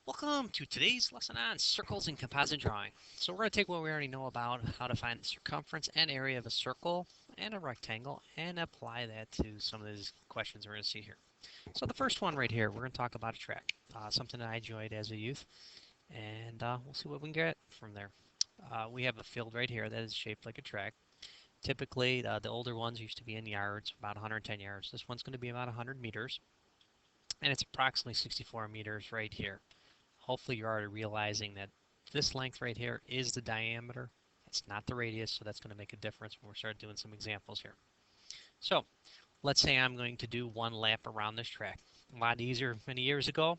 Welcome to today's lesson on circles and composite drawing. So we're going to take what we already know about how to find the circumference and area of a circle and a rectangle and apply that to some of these questions we're going to see here. So the first one right here, we're going to talk about a track, something that I enjoyed as a youth, and we'll see what we can get from there. We have a field right here that is shaped like a track. Typically, the older ones used to be in yards, about 110 yards. This one's going to be about 100 meters, and it's approximately 64 meters right here. Hopefully you're already realizing that this length right here is the diameter. It's not the radius, so that's going to make a difference when we start doing some examples here. So let's say I'm going to do one lap around this track. A lot easier many years ago.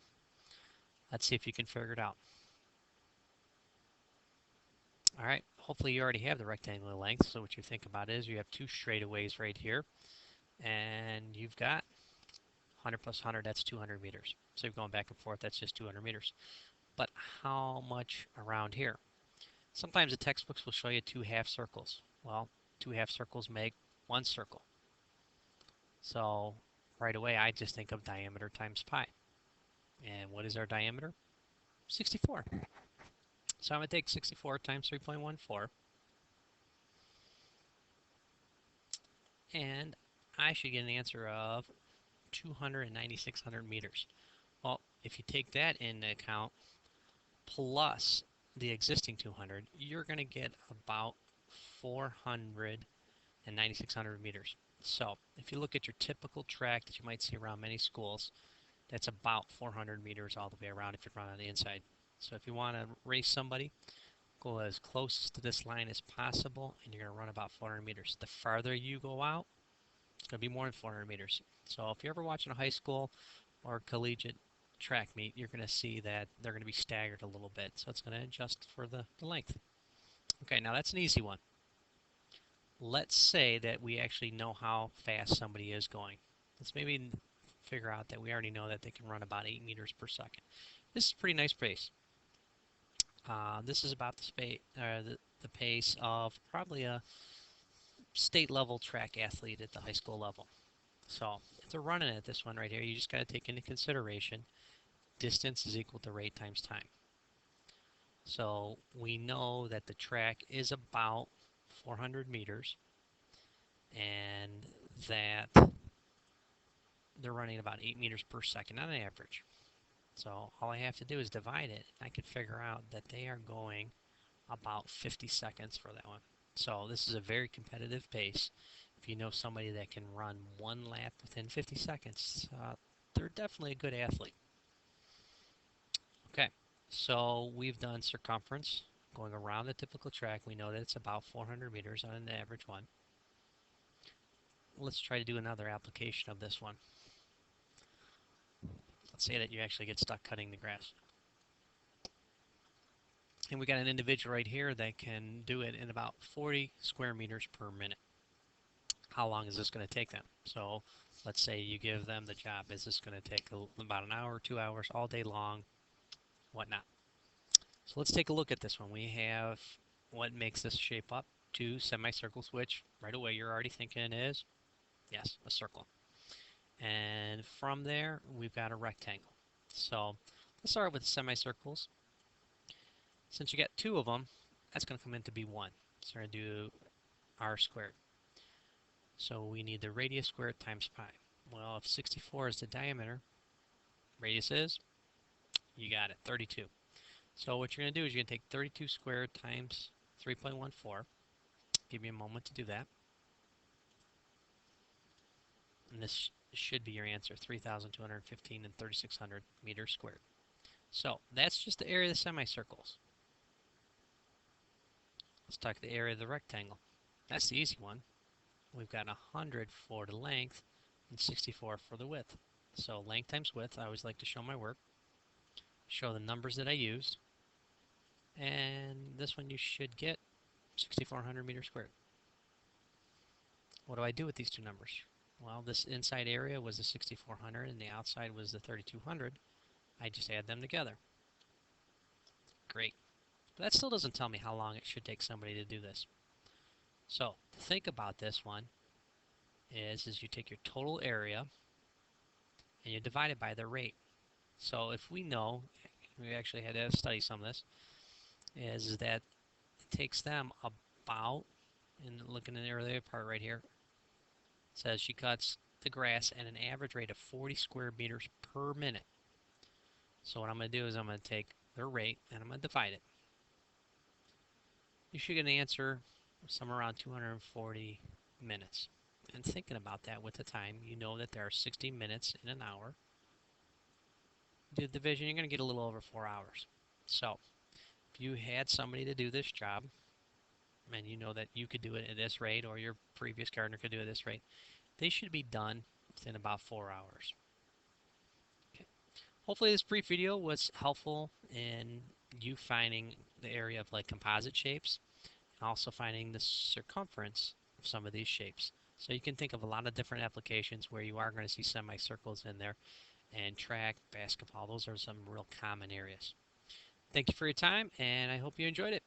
Let's see if you can figure it out. All right, hopefully you already have the rectangular length. So what you think about is you have two straightaways right here, and you've got 100 plus 100, that's 200 meters. So you're going back and forth, that's just 200 meters. But how much around here? Sometimes the textbooks will show you two half circles. Well, two half circles make one circle. So right away I just think of diameter times pi. And what is our diameter? 64. So I'm going to take 64 times 3.14, and I should get an answer of 296 meters. Well, if you take that into account plus the existing 200, you're going to get about 496 meters. So if you look at your typical track that you might see around many schools, that's about 400 meters all the way around if you run on the inside. So if you want to race somebody, go as close to this line as possible, and you're going to run about 400 meters. The farther you go out, it's going to be more than 400 meters. So if you're ever watching a high school or collegiate track meet, you're going to see that they're going to be staggered a little bit. So it's going to adjust for the length. Okay, now that's an easy one. Let's say that we actually know how fast somebody is going. Let's maybe figure out that we already know that they can run about 8 meters per second. This is a pretty nice pace. This is about the pace of probably a state level track athlete at the high school level. So if they're running at this one right here, you just got to take into consideration distance is equal to rate times time. So we know that the track is about 400 meters and that they're running about 8 meters per second on average. So all I have to do is divide it. I can figure out that they are going about 50 seconds for that one. So this is a very competitive pace. If you know somebody that can run one lap within 50 seconds, they're definitely a good athlete. Okay, so we've done circumference going around the typical track. We know that it's about 400 meters on an average one. Let's try to do another application of this one. Let's say that you actually get stuck cutting the grass. And we got an individual right here that can do it in about 40 square meters per minute. How long is this going to take them? So let's say you give them the job. Is this going to take about an hour, 2 hours, all day long, whatnot? So let's take a look at this one. We have what makes this shape up, two semicircles, which right away you're already thinking is, yes, a circle. And from there, we've got a rectangle. So let's start with the semicircles. Since you got two of them, that's going to come in to be 1. So we're going to do r squared. So we need the radius squared times pi. Well, if 64 is the diameter, radius is, you got it, 32. So what you're going to do is you're going to take 32 squared times 3.14. Give me a moment to do that. And this should be your answer, 3,215 and 3,600 meters squared. So that's just the area of the semicircles. Let's talk the area of the rectangle. That's the easy one. We've got 100 for the length and 64 for the width. So length times width, I always like to show my work. Show the numbers that I used. And this one you should get 6,400 meters squared. What do I do with these two numbers? Well, this inside area was the 6,400 and the outside was the 3,200. I just add them together. Great. But that still doesn't tell me how long it should take somebody to do this. So to think about this one is you take your total area and you divide it by the rate. So if we know we actually had to study some of this, is that it takes them about, and looking at the earlier part right here, it says she cuts the grass at an average rate of 40 square meters per minute. So what I'm going to do is I'm going to take their rate and I'm going to divide it. You should get an answer somewhere around 240 minutes. And thinking about that with the time, you know that there are 60 minutes in an hour. Do the division, you're going to get a little over 4 hours. So if you had somebody to do this job, and you know that you could do it at this rate, or your previous gardener could do it at this rate, they should be done within about 4 hours. Okay. Hopefully this brief video was helpful in you finding the area of like composite shapes, and also finding the circumference of some of these shapes. So you can think of a lot of different applications where you are going to see semicircles in there, and track, basketball, those are some real common areas. Thank you for your time, and I hope you enjoyed it.